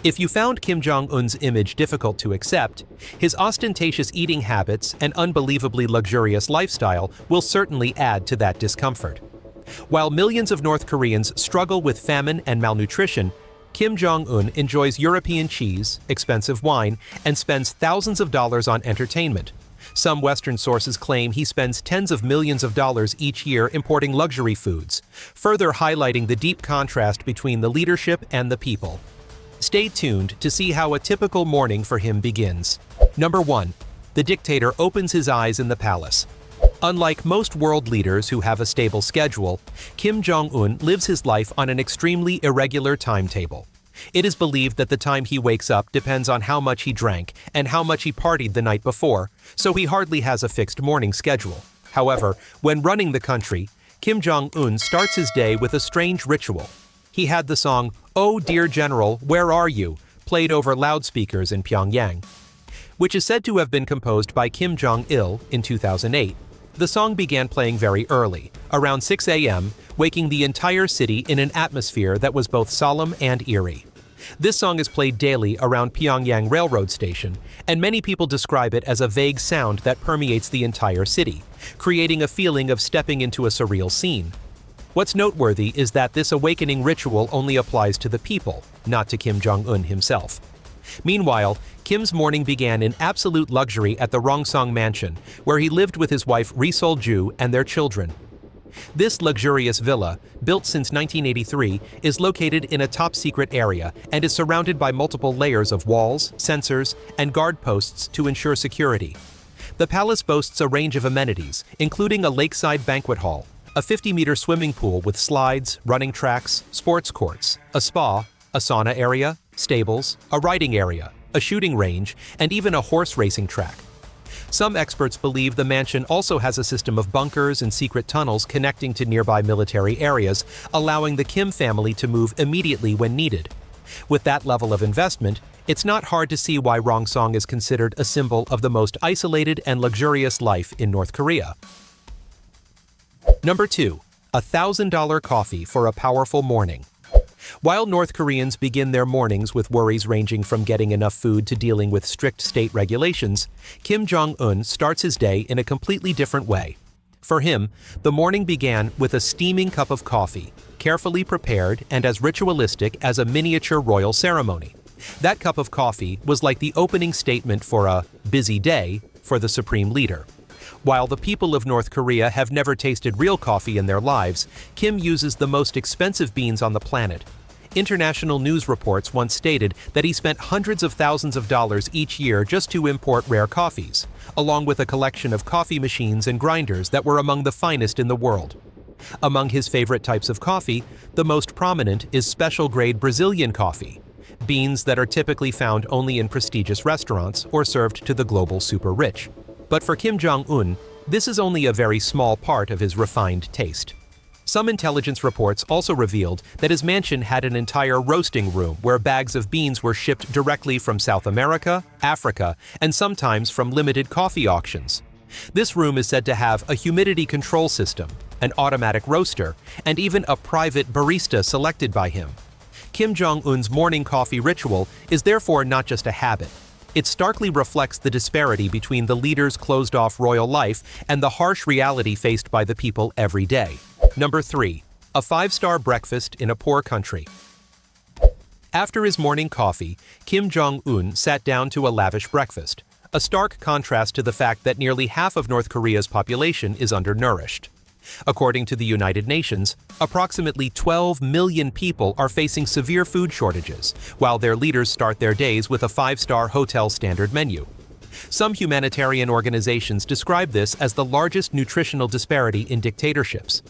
If you found Kim Jong Un's image difficult to accept, his ostentatious eating habits and unbelievably luxurious lifestyle will certainly add to that discomfort. While millions of North Koreans struggle with famine and malnutrition, Kim Jong Un enjoys European cheese, expensive wine, and spends thousands of dollars on entertainment. Some Western sources claim he spends tens of millions of dollars each year importing luxury foods, further highlighting the deep contrast between the leadership and the people. Stay tuned to see how a typical morning for him begins. Number 1. The dictator opens his eyes in the palace. Unlike most world leaders who have a stable schedule, Kim Jong Un lives his life on an extremely irregular timetable. It is believed that the time he wakes up depends on how much he drank and how much he partied the night before, so he hardly has a fixed morning schedule. However, when running the country, Kim Jong Un starts his day with a strange ritual. He had the song, "Oh Dear General, Where Are You?" played over loudspeakers in Pyongyang, which is said to have been composed by Kim Jong-il in 2008. The song began playing very early, around 6 a.m., waking the entire city in an atmosphere that was both solemn and eerie. This song is played daily around Pyongyang Railroad Station, and many people describe it as a vague sound that permeates the entire city, creating a feeling of stepping into a surreal scene. What's noteworthy is that this awakening ritual only applies to the people, not to Kim Jong Un himself. Meanwhile, Kim's morning began in absolute luxury at the Rongsong Mansion, where he lived with his wife Ri Sol-ju and their children. This luxurious villa, built since 1983, is located in a top-secret area and is surrounded by multiple layers of walls, sensors, and guard posts to ensure security. The palace boasts a range of amenities, including a lakeside banquet hall, a 50-meter swimming pool with slides, running tracks, sports courts, a spa, a sauna area, stables, a riding area, a shooting range, and even a horse racing track. Some experts believe the mansion also has a system of bunkers and secret tunnels connecting to nearby military areas, allowing the Kim family to move immediately when needed. With that level of investment, it's not hard to see why Rongsong is considered a symbol of the most isolated and luxurious life in North Korea. Number 2. $1,000 coffee for a powerful morning. While North Koreans begin their mornings with worries ranging from getting enough food to dealing with strict state regulations, Kim Jong Un starts his day in a completely different way. For him, the morning began with a steaming cup of coffee, carefully prepared and as ritualistic as a miniature royal ceremony. That cup of coffee was like the opening statement for a busy day for the supreme leader. While the people of North Korea have never tasted real coffee in their lives, Kim uses the most expensive beans on the planet. International news reports once stated that he spent hundreds of thousands of dollars each year just to import rare coffees, along with a collection of coffee machines and grinders that were among the finest in the world. Among his favorite types of coffee, the most prominent is special-grade Brazilian coffee, beans that are typically found only in prestigious restaurants or served to the global super-rich. But for Kim Jong Un, this is only a very small part of his refined taste. Some intelligence reports also revealed that his mansion had an entire roasting room where bags of beans were shipped directly from South America, Africa, and sometimes from limited coffee auctions. This room is said to have a humidity control system, an automatic roaster, and even a private barista selected by him. Kim Jong Un's morning coffee ritual is therefore not just a habit. It starkly reflects the disparity between the leader's closed-off royal life and the harsh reality faced by the people every day. Number 3. A 5-star breakfast in a poor country. After his morning coffee, Kim Jong Un sat down to a lavish breakfast, a stark contrast to the fact that nearly half of North Korea's population is undernourished. According to the United Nations, approximately 12 million people are facing severe food shortages, while their leaders start their days with a 5-star hotel standard menu. Some humanitarian organizations describe this as the largest nutritional disparity in dictatorships.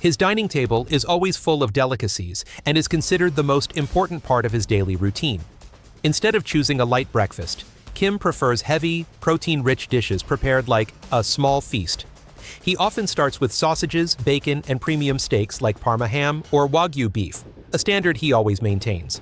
His dining table is always full of delicacies and is considered the most important part of his daily routine. Instead of choosing a light breakfast, Kim prefers heavy, protein-rich dishes prepared like a small feast. He often starts with sausages, bacon, and premium steaks like Parma ham or Wagyu beef, a standard he always maintains.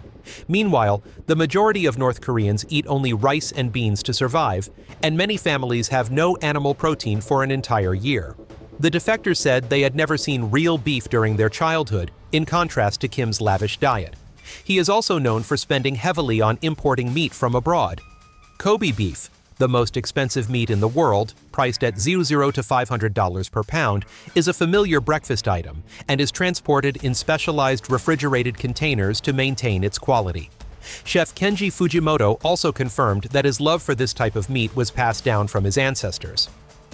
Meanwhile, the majority of North Koreans eat only rice and beans to survive, and many families have no animal protein for an entire year. The defectors said they had never seen real beef during their childhood, in contrast to Kim's lavish diet. He is also known for spending heavily on importing meat from abroad. Kobe beef, the most expensive meat in the world, priced at $0 to $500 per pound, is a familiar breakfast item and is transported in specialized refrigerated containers to maintain its quality. Chef Kenji Fujimoto also confirmed that his love for this type of meat was passed down from his ancestors.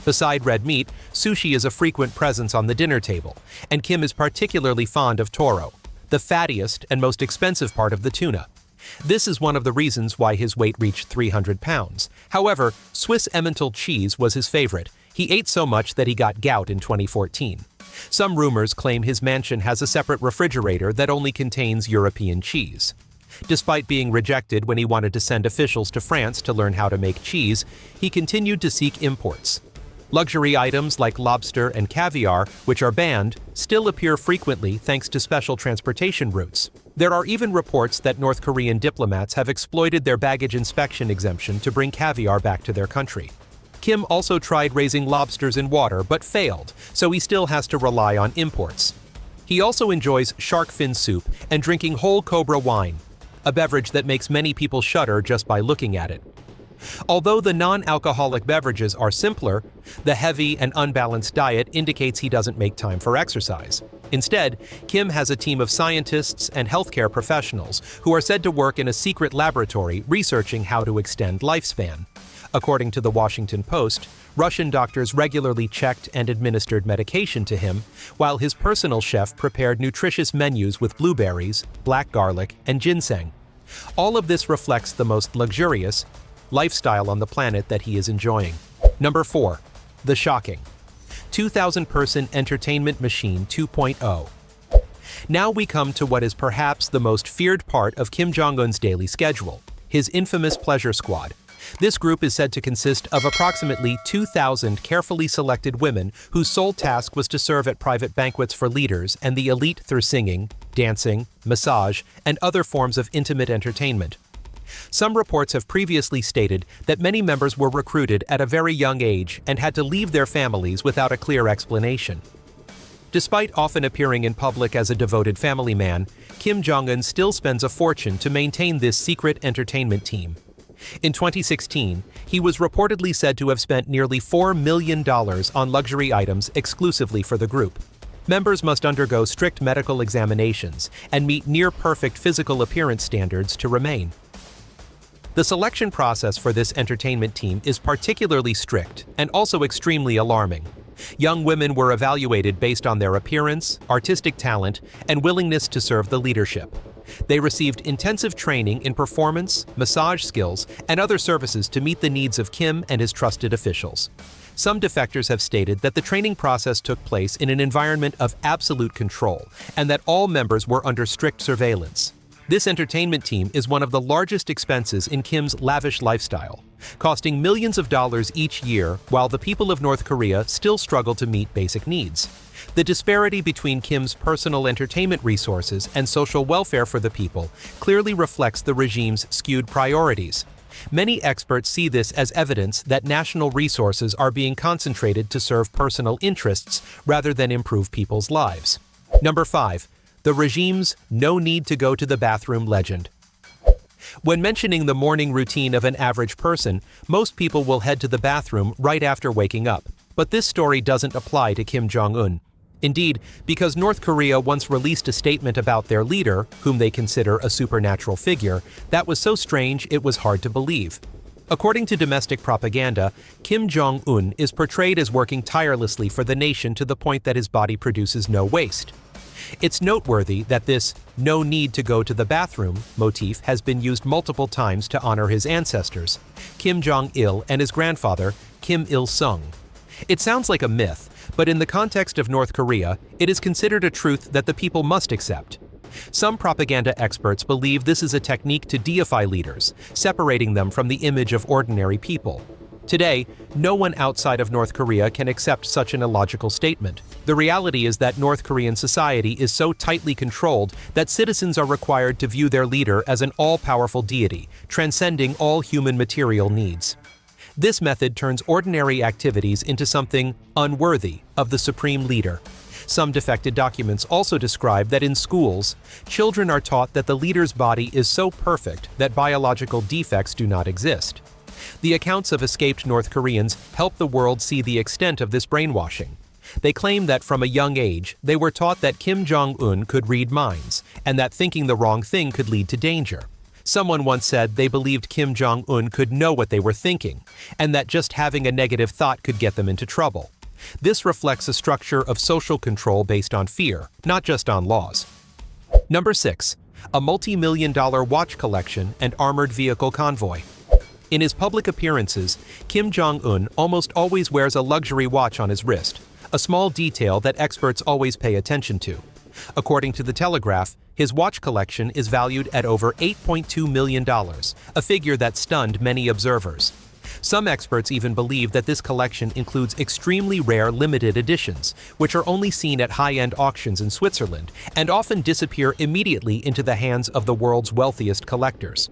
Beside red meat, sushi is a frequent presence on the dinner table, and Kim is particularly fond of toro, the fattiest and most expensive part of the tuna. This is one of the reasons why his weight reached 300 pounds. However, Swiss Emmental cheese was his favorite. He ate so much that he got gout in 2014. Some rumors claim his mansion has a separate refrigerator that only contains European cheese. Despite being rejected when he wanted to send officials to France to learn how to make cheese, he continued to seek imports. Luxury items like lobster and caviar, which are banned, still appear frequently thanks to special transportation routes. There are even reports that North Korean diplomats have exploited their baggage inspection exemption to bring caviar back to their country. Kim also tried raising lobsters in water but failed, so he still has to rely on imports. He also enjoys shark fin soup and drinking whole cobra wine, a beverage that makes many people shudder just by looking at it. Although the non-alcoholic beverages are simpler, the heavy and unbalanced diet indicates he doesn't make time for exercise. Instead, Kim has a team of scientists and healthcare professionals who are said to work in a secret laboratory researching how to extend lifespan. According to the Washington Post, Russian doctors regularly checked and administered medication to him, while his personal chef prepared nutritious menus with blueberries, black garlic, and ginseng. All of this reflects the most luxurious lifestyle on the planet that he is enjoying. Number 4. The shocking 2,000-person entertainment machine 2.0. Now we come to what is perhaps the most feared part of Kim Jong Un's daily schedule, his infamous pleasure squad. This group is said to consist of approximately 2,000 carefully selected women whose sole task was to serve at private banquets for leaders and the elite through singing, dancing, massage, and other forms of intimate entertainment. Some reports have previously stated that many members were recruited at a very young age and had to leave their families without a clear explanation. Despite often appearing in public as a devoted family man, Kim Jong Un still spends a fortune to maintain this secret entertainment team. In 2016, he was reportedly said to have spent nearly $4 million on luxury items exclusively for the group. Members must undergo strict medical examinations and meet near-perfect physical appearance standards to remain. The selection process for this entertainment team is particularly strict and also extremely alarming. Young women were evaluated based on their appearance, artistic talent, and willingness to serve the leadership. They received intensive training in performance, massage skills, and other services to meet the needs of Kim and his trusted officials. Some defectors have stated that the training process took place in an environment of absolute control and that all members were under strict surveillance. This entertainment team is one of the largest expenses in Kim's lavish lifestyle, costing millions of dollars each year while the people of North Korea still struggle to meet basic needs. The disparity between Kim's personal entertainment resources and social welfare for the people clearly reflects the regime's skewed priorities. Many experts see this as evidence that national resources are being concentrated to serve personal interests rather than improve people's lives. Number 5. The regime's no need to go to the bathroom legend. When mentioning the morning routine of an average person, most people will head to the bathroom right after waking up. But this story doesn't apply to Kim Jong Un. Indeed, because North Korea once released a statement about their leader, whom they consider a supernatural figure, that was so strange it was hard to believe. According to domestic propaganda, Kim Jong Un is portrayed as working tirelessly for the nation to the point that his body produces no waste. It's noteworthy that this "no need to go to the bathroom" motif has been used multiple times to honor his ancestors, Kim Jong-il and his grandfather, Kim Il-sung. It sounds like a myth, but in the context of North Korea, it is considered a truth that the people must accept. Some propaganda experts believe this is a technique to deify leaders, separating them from the image of ordinary people. Today, no one outside of North Korea can accept such an illogical statement. The reality is that North Korean society is so tightly controlled that citizens are required to view their leader as an all-powerful deity, transcending all human material needs. This method turns ordinary activities into something unworthy of the supreme leader. Some defected documents also describe that in schools, children are taught that the leader's body is so perfect that biological defects do not exist. The accounts of escaped North Koreans help the world see the extent of this brainwashing. They claim that from a young age, they were taught that Kim Jong Un could read minds, and that thinking the wrong thing could lead to danger. Someone once said they believed Kim Jong Un could know what they were thinking, and that just having a negative thought could get them into trouble. This reflects a structure of social control based on fear, not just on laws. Number 6. A multi-million-dollar watch collection and armored vehicle convoy. In his public appearances, Kim Jong Un almost always wears a luxury watch on his wrist, a small detail that experts always pay attention to. According to The Telegraph, his watch collection is valued at over $8.2 million, a figure that stunned many observers. Some experts even believe that this collection includes extremely rare limited editions, which are only seen at high-end auctions in Switzerland and often disappear immediately into the hands of the world's wealthiest collectors.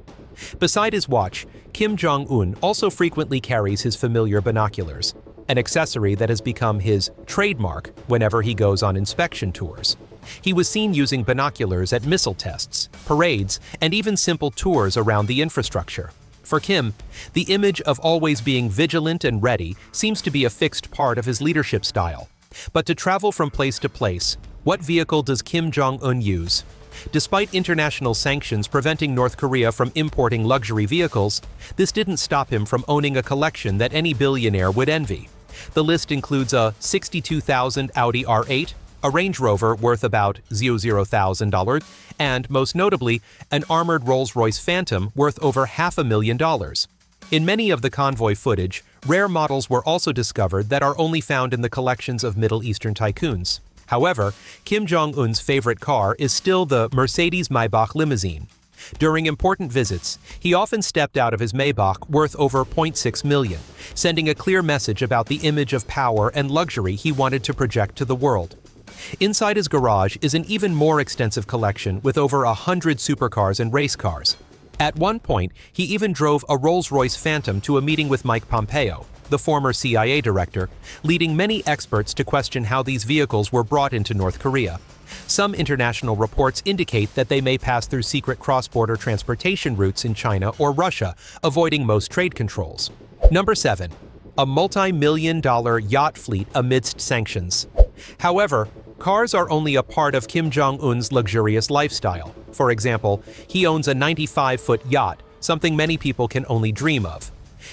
Beside his watch, Kim Jong Un also frequently carries his familiar binoculars, an accessory that has become his trademark whenever he goes on inspection tours. He was seen using binoculars at missile tests, parades, and even simple tours around the infrastructure. For Kim, the image of always being vigilant and ready seems to be a fixed part of his leadership style. But to travel from place to place, what vehicle does Kim Jong Un use? Despite international sanctions preventing North Korea from importing luxury vehicles, this didn't stop him from owning a collection that any billionaire would envy. The list includes a $62,000 Audi R8, a Range Rover worth about $0,000, and, most notably, an armored Rolls-Royce Phantom worth over $500,000. In many of the convoy footage, rare models were also discovered that are only found in the collections of Middle Eastern tycoons. However, Kim Jong-un's favorite car is still the Mercedes-Maybach limousine. During important visits, he often stepped out of his Maybach worth over $0.6 million, sending a clear message about the image of power and luxury he wanted to project to the world. Inside his garage is an even more extensive collection with over 100 supercars and race cars. At one point, he even drove a Rolls-Royce Phantom to a meeting with Mike Pompeo, the former CIA director, leading many experts to question how these vehicles were brought into North Korea. Some international reports indicate that they may pass through secret cross-border transportation routes in China or Russia, avoiding most trade controls. Number 7. A multi-million-dollar yacht fleet amidst sanctions. However, cars are only a part of Kim Jong-un's luxurious lifestyle. For example, he owns a 95-foot yacht, something many people can only dream of.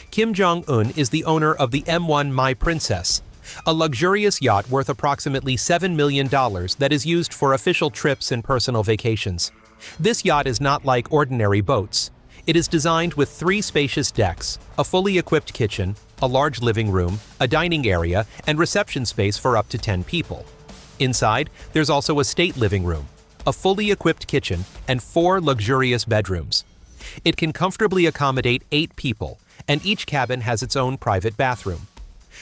Kim Jong-un is the owner of the M1 My Princess, a luxurious yacht worth approximately $7 million that is used for official trips and personal vacations. This yacht is not like ordinary boats. It is designed with 3 spacious decks, a fully equipped kitchen, a large living room, a dining area, and reception space for up to 10 people. Inside, there's also a state living room, a fully equipped kitchen, and 4 luxurious bedrooms. It can comfortably accommodate 8 people, and each cabin has its own private bathroom.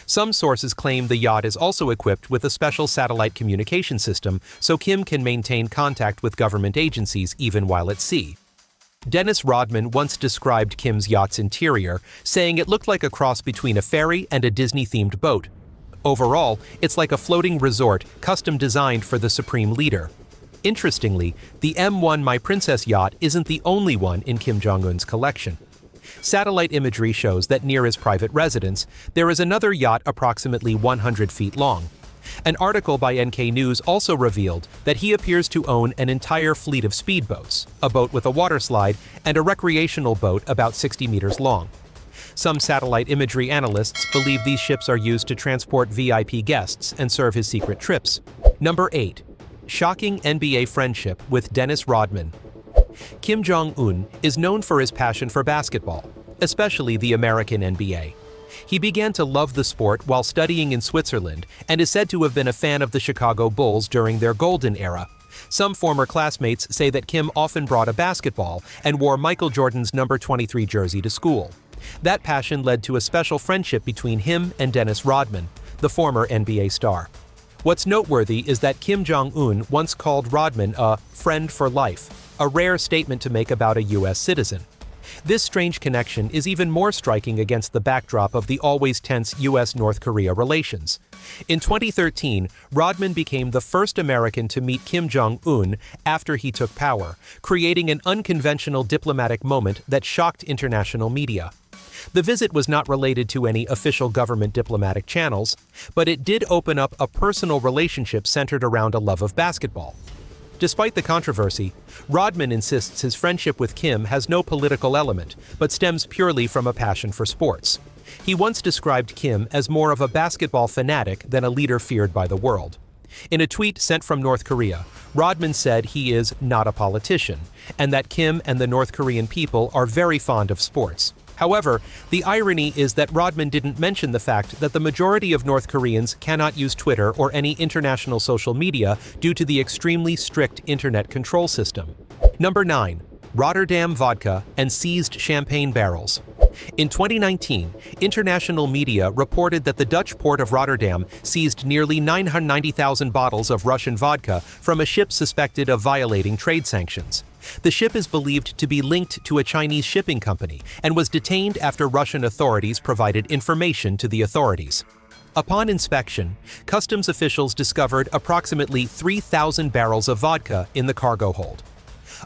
Some sources claim the yacht is also equipped with a special satellite communication system so Kim can maintain contact with government agencies even while at sea. Dennis Rodman once described Kim's yacht's interior, saying it looked like a cross between a ferry and a Disney-themed boat. Overall, it's like a floating resort custom designed for the supreme leader. Interestingly, the M1 My Princess yacht isn't the only one in Kim Jong-un's collection. Satellite imagery shows that near his private residence, there is another yacht approximately 100 feet long. An article by NK News also revealed that he appears to own an entire fleet of speedboats, a boat with a waterslide, and a recreational boat about 60 meters long. Some satellite imagery analysts believe these ships are used to transport VIP guests and serve his secret trips. Number 8. Shocking NBA friendship with Dennis Rodman. Kim Jong-un is known for his passion for basketball, especially the American NBA. He began to love the sport while studying in Switzerland and is said to have been a fan of the Chicago Bulls during their golden era. Some former classmates say that Kim often brought a basketball and wore Michael Jordan's number 23 jersey to school. That passion led to a special friendship between him and Dennis Rodman, the former NBA star. What's noteworthy is that Kim Jong-un once called Rodman a friend for life, a rare statement to make about a U.S. citizen. This strange connection is even more striking against the backdrop of the always tense U.S.-North Korea relations. In 2013, RODMAN became the first American to meet Kim Jong Un after he took power, creating an unconventional diplomatic moment that shocked international media. The visit was not related to any official government diplomatic channels, but it did open up a personal relationship centered around a love of basketball. Despite the controversy, RODMAN insists his friendship with Kim has no political element, but stems purely from a passion for sports. He once described Kim as more of a basketball fanatic than a leader feared by the world. In a tweet sent from North Korea, RODMAN said he is not a politician, and that Kim and the North Korean people are very fond of sports. However, the irony is that RODMAN didn't mention the fact that the majority of North Koreans cannot use Twitter or any international social media due to the extremely strict internet control system. Number 9. Rotterdam vodka and seized champagne barrels. In 2019, international media reported that the Dutch port of Rotterdam seized nearly 990,000 bottles of Russian vodka from a ship suspected of violating trade sanctions. The ship is believed to be linked to a Chinese shipping company and was detained after Russian authorities provided information to the authorities. Upon inspection, customs officials discovered approximately 3,000 barrels of vodka in the cargo hold.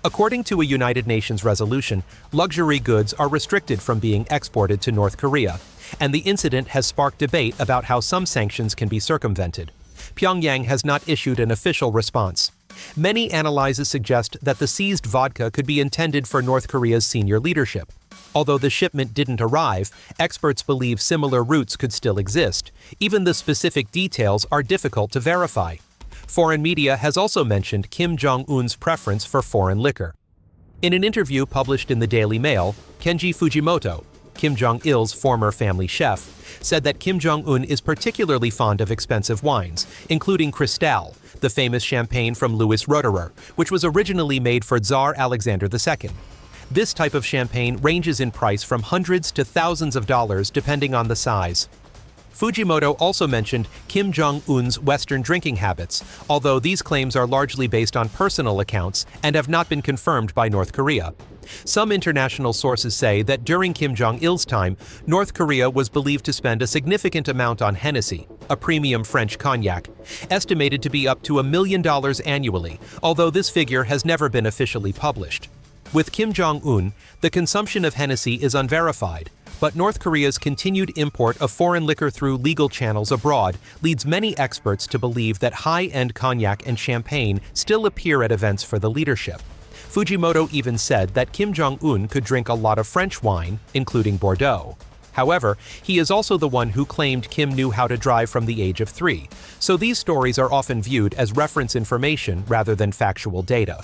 According to a United Nations resolution, luxury goods are restricted from being exported to North Korea, and the incident has sparked debate about how some sanctions can be circumvented. Pyongyang has not issued an official response. Many analyses suggest that the seized vodka could be intended for North Korea's senior leadership. Although the shipment didn't arrive, experts believe similar routes could still exist. Even the specific details are difficult to verify. Foreign media has also mentioned Kim Jong Un's preference for foreign liquor. In an interview published in the Daily Mail, Kenji Fujimoto, Kim Jong-il's former family chef, said that Kim Jong Un is particularly fond of expensive wines, including Cristal, the famous champagne from Louis Roederer, which was originally made for Tsar Alexander II. This type of champagne ranges in price from hundreds to thousands of dollars depending on the size. Fujimoto also mentioned Kim Jong-un's Western drinking habits, although these claims are largely based on personal accounts and have not been confirmed by North Korea. Some international sources say that during Kim Jong-il's time, North Korea was believed to spend a significant amount on Hennessy, a premium French cognac, estimated to be up to $1 million annually, although this figure has never been officially published. With Kim Jong-un, the consumption of Hennessy is unverified, but North Korea's continued import of foreign liquor through legal channels abroad leads many experts to believe that high-end cognac and champagne still appear at events for the leadership. Fujimoto even said that Kim Jong-un could drink a lot of French wine, including Bordeaux. However, he is also the one who claimed Kim knew how to drive from the age of 3, so these stories are often viewed as reference information rather than factual data.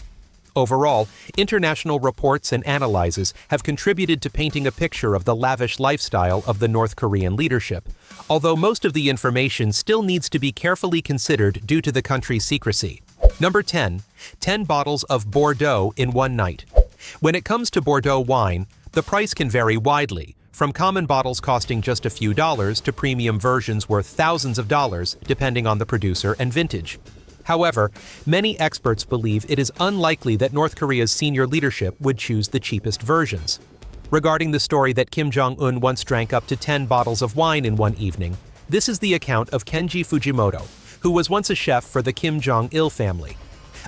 Overall, international reports and analyses have contributed to painting a picture of the lavish lifestyle of the North Korean leadership, although most of the information still needs to be carefully considered due to the country's secrecy. Number 10. 10 bottles of Bordeaux in one night. When it comes to Bordeaux wine, the price can vary widely, from common bottles costing just a few dollars to premium versions worth thousands of dollars, depending on the producer and vintage. However, many experts believe it is unlikely that North Korea's senior leadership would choose the cheapest versions. Regarding the story that Kim Jong-un once drank up to 10 bottles of wine in one evening, this is the account of Kenji Fujimoto, who was once a chef for the Kim Jong-il family.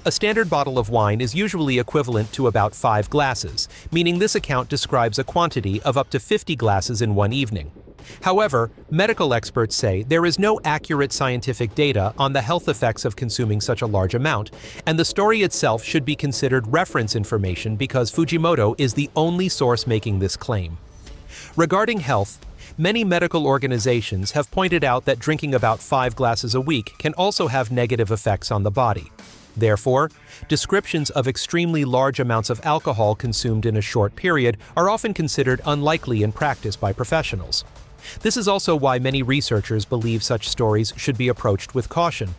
A standard bottle of wine is usually equivalent to about 5 glasses, meaning this account describes a quantity of up to 50 glasses in one evening. However, medical experts say there is no accurate scientific data on the health effects of consuming such a large amount, and the story itself should be considered reference information because Fujimoto is the only source making this claim. Regarding health, many medical organizations have pointed out that drinking about 5 glasses a week can also have negative effects on the body. Therefore, descriptions of extremely large amounts of alcohol consumed in a short period are often considered unlikely in practice by professionals. This is also why many researchers believe such stories should be approached with caution.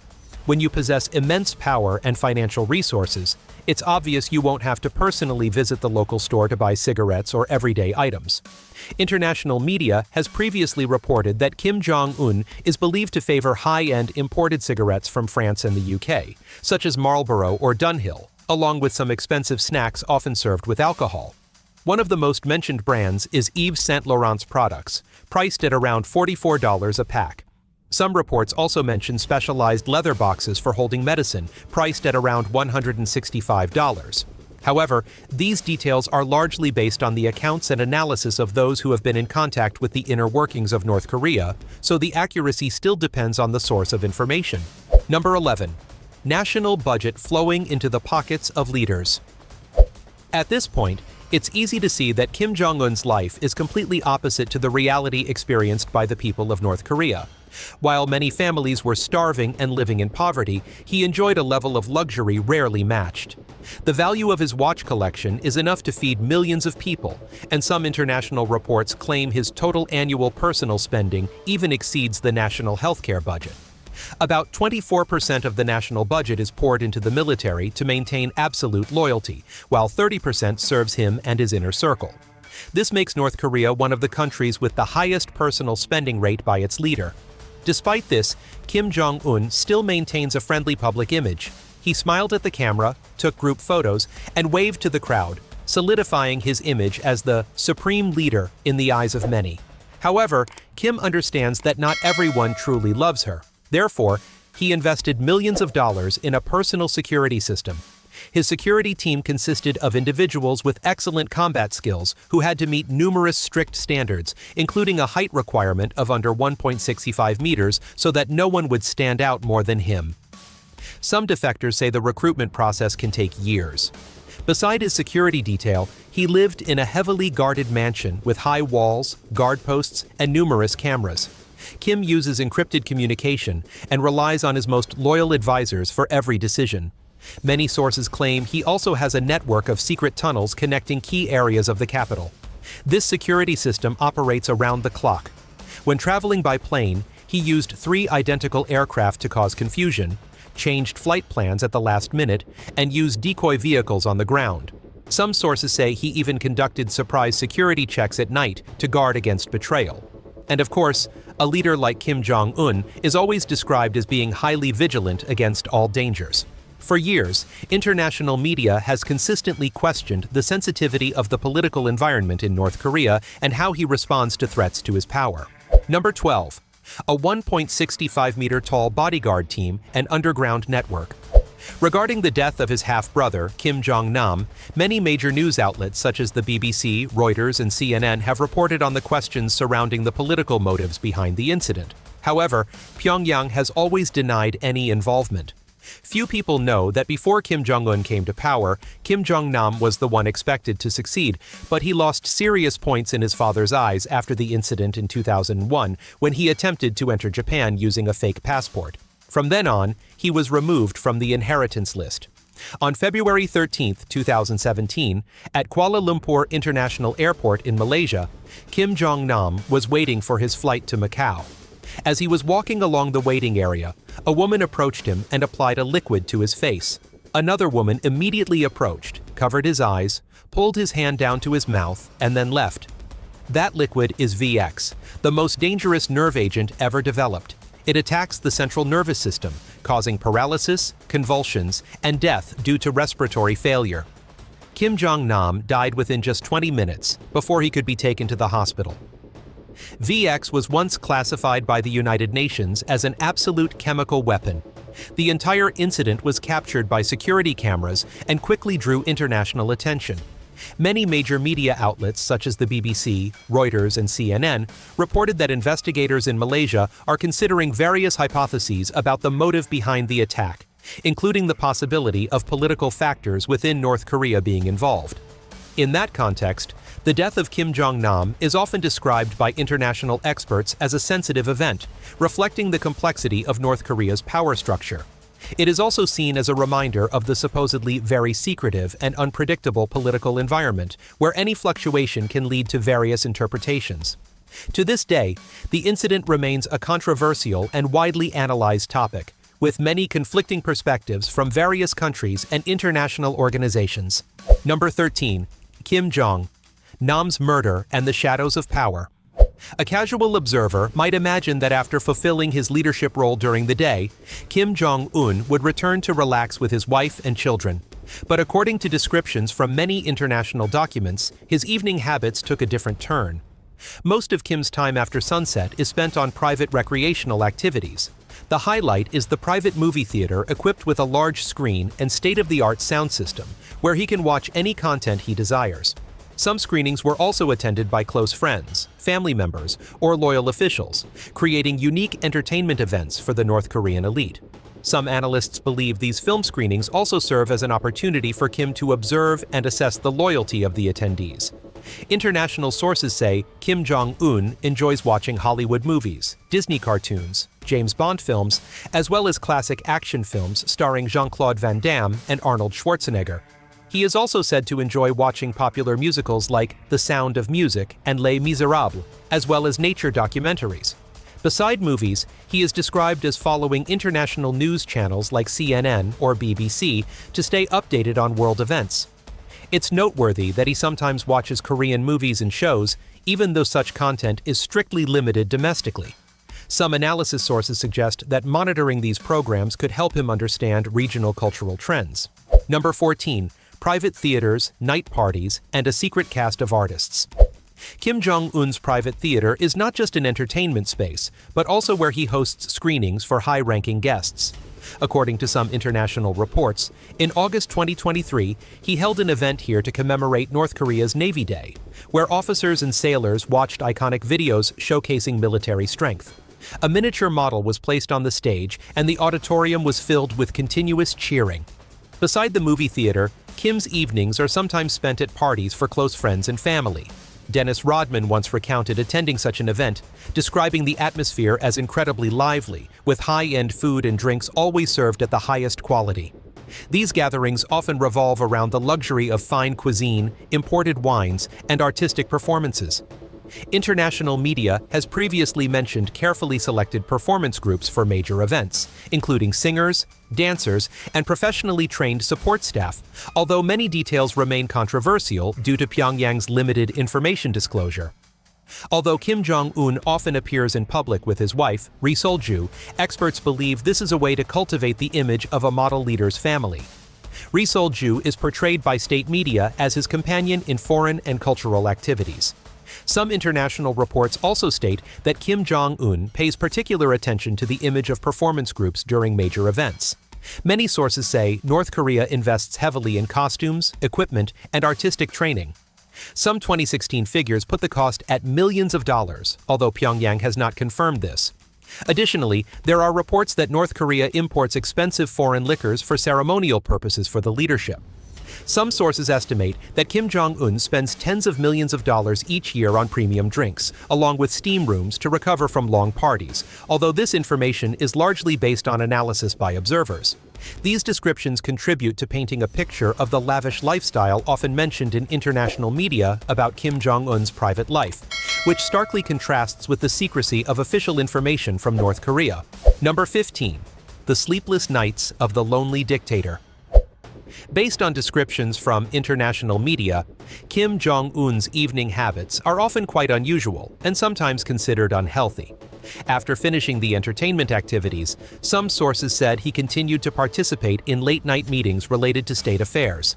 When you possess immense power and financial resources, it's obvious you won't have to personally visit the local store to buy cigarettes or everyday items. International media has previously reported that Kim Jong-un is believed to favor high-end imported cigarettes from France and the UK, such as Marlboro or Dunhill, along with some expensive snacks often served with alcohol. One of the most mentioned brands is Yves Saint Laurent's products, priced at around $44 a pack. Some reports also mention specialized leather boxes for holding medicine, priced at around $165. However, these details are largely based on the accounts and analysis of those who have been in contact with the inner workings of North Korea, so the accuracy still depends on the source of information. Number 11. National budget flowing into the pockets of leaders. At this point, it's easy to see that Kim Jong Un's life is completely opposite to the reality experienced by the people of North Korea. While many families were starving and living in poverty, he enjoyed a level of luxury rarely matched. The value of his watch collection is enough to feed millions of people, and some international reports claim his total annual personal spending even exceeds the national healthcare budget. About 24% of the national budget is poured into the military to maintain absolute loyalty, while 30% serves him and his inner circle. This makes North Korea one of the countries with the highest personal spending rate by its leader. Despite this, Kim Jong Un still maintains a friendly public image. He smiled at the camera, took group photos, and waved to the crowd, solidifying his image as the supreme leader in the eyes of many. However, Kim understands that not everyone truly loves her. Therefore, he invested millions of dollars in a personal security system. His security team consisted of individuals with excellent combat skills who had to meet numerous strict standards, including a height requirement of under 1.65 meters so that no one would stand out more than him. Some defectors say the recruitment process can take years. Beside his security detail, he lived in a heavily guarded mansion with high walls, guard posts, and numerous cameras. Kim uses encrypted communication and relies on his most loyal advisors for every decision. Many sources claim he also has a network of secret tunnels connecting key areas of the capital. This security system operates around the clock. When traveling by plane, he used 3 identical aircraft to cause confusion, changed flight plans at the last minute, and used decoy vehicles on the ground. Some sources say he even conducted surprise security checks at night to guard against betrayal. And of course, a leader like Kim Jong Un is always described as being highly vigilant against all dangers. For years, international media has consistently questioned the sensitivity of the political environment in North Korea and how he responds to threats to his power. Number 12. A 1.65-meter tall bodyguard team and underground network. Regarding the death of his half-brother, Kim Jong-nam, many major news outlets such as the BBC, Reuters, and CNN have reported on the questions surrounding the political motives behind the incident. However, Pyongyang has always denied any involvement. Few people know that before Kim Jong-un came to power, Kim Jong-nam was the one expected to succeed, but he lost serious points in his father's eyes after the incident in 2001 when he attempted to enter Japan using a fake passport. From then on, he was removed from the inheritance list. On February 13, 2017, at Kuala Lumpur International Airport in Malaysia, Kim Jong-nam was waiting for his flight to Macau. As he was walking along the waiting area, a woman approached him and applied a liquid to his face. Another woman immediately approached, covered his eyes, pulled his hand down to his mouth, and then left. That liquid is VX, the most dangerous nerve agent ever developed. It attacks the central nervous system, causing paralysis, convulsions, and death due to respiratory failure. Kim Jong-nam died within just 20 minutes before he could be taken to the hospital. VX was once classified by the United Nations as an absolute chemical weapon. The entire incident was captured by security cameras and quickly drew international attention. Many major media outlets such as the BBC, Reuters, and CNN reported that investigators in Malaysia are considering various hypotheses about the motive behind the attack, including the possibility of political factors within North Korea being involved. In that context, the death of Kim Jong-nam is often described by international experts as a sensitive event, reflecting the complexity of North Korea's power structure. It is also seen as a reminder of the supposedly very secretive and unpredictable political environment, where any fluctuation can lead to various interpretations. To this day, the incident remains a controversial and widely analyzed topic, with many conflicting perspectives from various countries and international organizations. Number 13. Kim Jong-nam's murder and the shadows of power. A casual observer might imagine that after fulfilling his leadership role during the day, Kim Jong-un would return to relax with his wife and children. But according to descriptions from many international documents, his evening habits took a different turn. Most of Kim's time after sunset is spent on private recreational activities. The highlight is the private movie theater equipped with a large screen and state-of-the-art sound system, where he can watch any content he desires. Some screenings were also attended by close friends, family members, or loyal officials, creating unique entertainment events for the North Korean elite. Some analysts believe these film screenings also serve as an opportunity for Kim to observe and assess the loyalty of the attendees. International sources say Kim Jong Un enjoys watching Hollywood movies, Disney cartoons, James Bond films, as well as classic action films starring Jean-Claude Van Damme and Arnold Schwarzenegger. He is also said to enjoy watching popular musicals like The Sound of Music and Les Miserables, as well as nature documentaries. Beside movies, he is described as following international news channels like CNN or BBC to stay updated on world events. It's noteworthy that he sometimes watches Korean movies and shows, even though such content is strictly limited domestically. Some analysis sources suggest that monitoring these programs could help him understand regional cultural trends. Number 14. Private theaters, night parties, and a secret cast of artists. Kim Jong Un's private theater is not just an entertainment space, but also where he hosts screenings for high-ranking guests. According to some international reports, in August 2023, he held an event here to commemorate North Korea's Navy Day, where officers and sailors watched iconic videos showcasing military strength. A miniature model was placed on the stage, and the auditorium was filled with continuous cheering. Beside the movie theater, Kim's evenings are sometimes spent at parties for close friends and family. Dennis Rodman once recounted attending such an event, describing the atmosphere as incredibly lively, with high-end food and drinks always served at the highest quality. These gatherings often revolve around the luxury of fine cuisine, imported wines, and artistic performances. International media has previously mentioned carefully selected performance groups for major events, including singers, dancers, and professionally trained support staff, although many details remain controversial due to Pyongyang's limited information disclosure. Although Kim Jong Un often appears in public with his wife, Ri Sol-ju, experts believe this is a way to cultivate the image of a model leader's family. Ri Sol-ju is portrayed by state media as his companion in foreign and cultural activities. Some international reports also state that Kim Jong Un pays particular attention to the image of performance groups during major events. Many sources say North Korea invests heavily in costumes, equipment, and artistic training. Some 2016 figures put the cost at millions of dollars, although Pyongyang has not confirmed this. Additionally, there are reports that North Korea imports expensive foreign liquors for ceremonial purposes for the leadership. Some sources estimate that Kim Jong Un spends tens of millions of dollars each year on premium drinks, along with steam rooms to recover from long parties, although this information is largely based on analysis by observers. These descriptions contribute to painting a picture of the lavish lifestyle often mentioned in international media about Kim Jong Un's private life, which starkly contrasts with the secrecy of official information from North Korea. Number 15. The sleepless nights of the lonely dictator. Based on descriptions from international media, Kim Jong Un's evening habits are often quite unusual and sometimes considered unhealthy. After finishing the entertainment activities, some sources said he continued to participate in late-night meetings related to state affairs.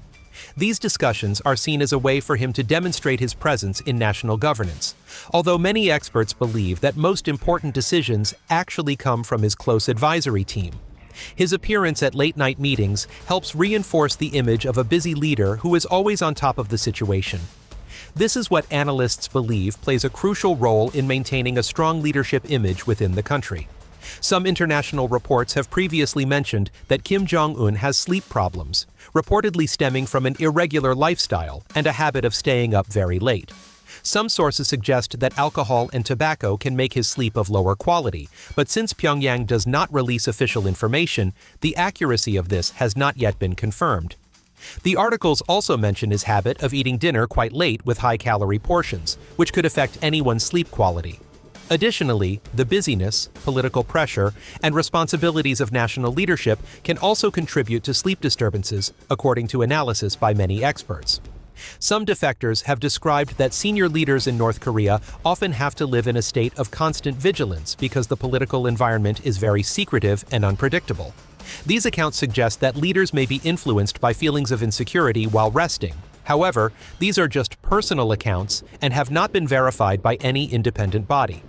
These discussions are seen as a way for him to demonstrate his presence in national governance, although many experts believe that most important decisions actually come from his close advisory team. His appearance at late-night meetings helps reinforce the image of a busy leader who is always on top of the situation. This is what analysts believe plays a crucial role in maintaining a strong leadership image within the country. Some international reports have previously mentioned that Kim Jong Un has sleep problems, reportedly stemming from an irregular lifestyle and a habit of staying up very late. Some sources suggest that alcohol and tobacco can make his sleep of lower quality, but since Pyongyang does not release official information, the accuracy of this has not yet been confirmed. The articles also mention his habit of eating dinner quite late with high-calorie portions, which could affect anyone's sleep quality. Additionally, the busyness, political pressure, and responsibilities of national leadership can also contribute to sleep disturbances, according to analysis by many experts. Some defectors have described that senior leaders in North Korea often have to live in a state of constant vigilance because the political environment is very secretive and unpredictable. These accounts suggest that leaders may be influenced by feelings of insecurity while resting, However, these are just personal accounts and have not been verified by any independent body.